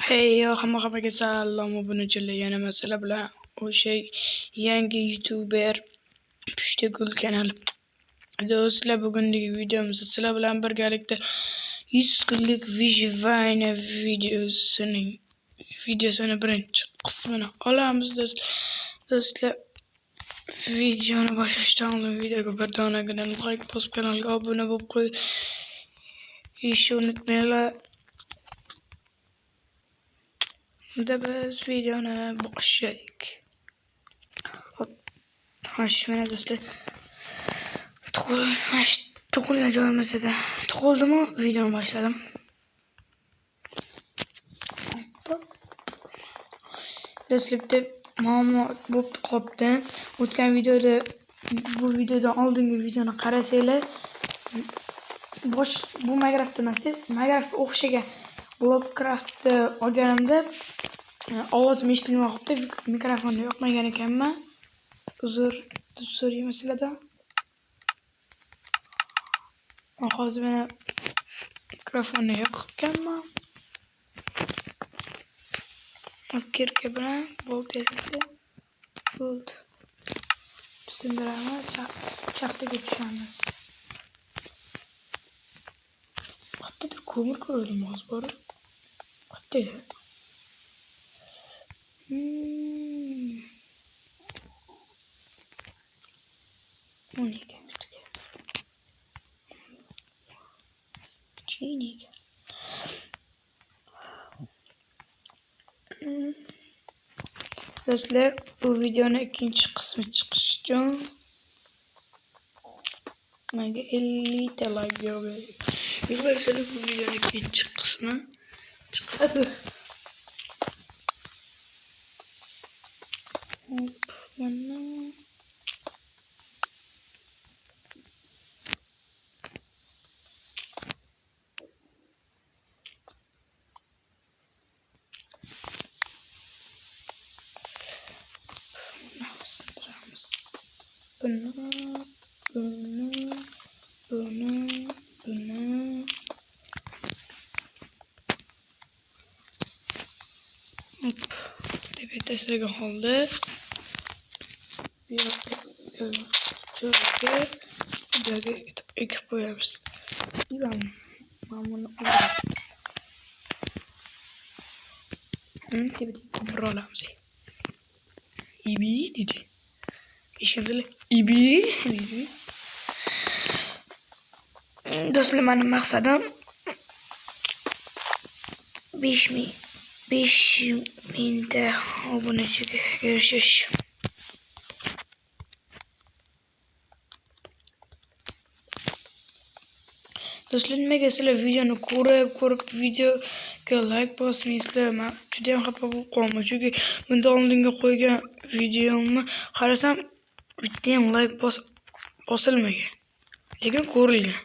Hey yo, hammaga salom obunachilar. Yana masala bilan o'sha yangi YouTuber Pushtigul kanali. Do'stlar, bugungi videomizda sizlar bilan birgalikda 100 kunlik Vijivayne videosini birinchi qismini olamiz do'stlar. Videoni boshlashdan oldin videoga bir donagina like bosib, kanalga obuna bo'lib qo'yishni unutmanglar. Da biz videoni boshladik. Mana do'stlar, tug'ilgan joyimizda tug'ildimi, videoni boshladim. Do'stlar, bitta muammo bo'lib qolibdi. O'tgan videoda, bu videodan oldingi videoni qarasanglar, bu Minecraft emas, Minecraftga o'xshagan Blockcraft'ni olganimda ovozim eshitilmay qolibdi. Mikrofonni yoqmagan ekanman. Uzr so'rayman sizlardan. Hozir mana mikrofonni yoqibmanman. Kirka bilan bolt yasasa bo'ldi. Sindiramiz, shaxtaga tushamiz. Qayerdadir ko'mir ko'rdim hozir borib. Qayerda? Unika tutganmiz. Chinika. Do'stlar, bu videoning ikkinchi qismi chiqishi menga 50 ta like beradi. Yig'ilishlar bu videoning ikkinchi qismi chiqadi. Mana buni tepe tashlagan holda bu yoqqa ekib qo'yamiz. Mana buni tepada olamiz. Ibi dedi. Ishimizlar ibi dedi. Do'stlar, mening maqsadim 5000 ta obunachiga erishish. Do'stlar, nimaga sizlar videoni ko'rib videoga like bosmaysizlar? Men juda ham xafa bo'lib qoldim. Chunki bundan oldinga qo'ygan videomni qarasam, bitta ham like bosilmagan. Lekin ko'rilgan.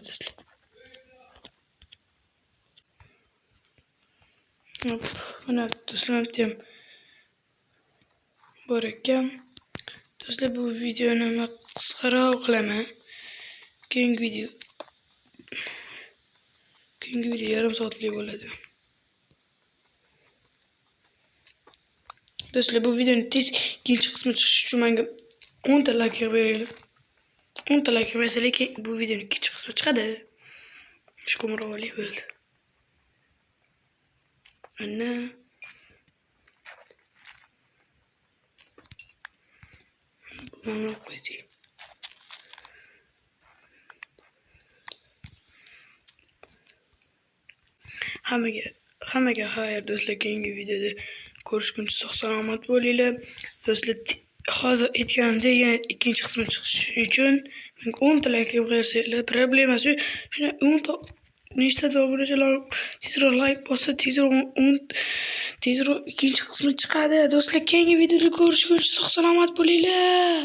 Do'stlar. Mana do'stlar ham bor ekan. Do'stlar, bu videoni men qisqaroq qilaman. Keyingi video yarim soatlik bo'ladi. Do'stlar, bu videoning tez ikkinchi qismi chiqishi uchun menga 10 ta like beringlar. 10 ta like bersangiz, lekin bu videoning ikkinchi qismi chiqadi. Shko'mirovali bo'ldi. Mana bunu qo'ydik. Hammaga xayr do'stlar, keyingi videoda ko'rishguncha sog' salomat bo'linglar. Do'stlar, hozir aytganimdek, yana ikkinchi qismi chiqishi uchun menga 10 ta like bersanglar, problemasi shuna 10 ta nechta obunachilar tezroq like bossa, tezroq ikkinchi qismi chiqadi. Do'stlar, keyingi videoda ko'rishguncha sog' salomat bo'linglar.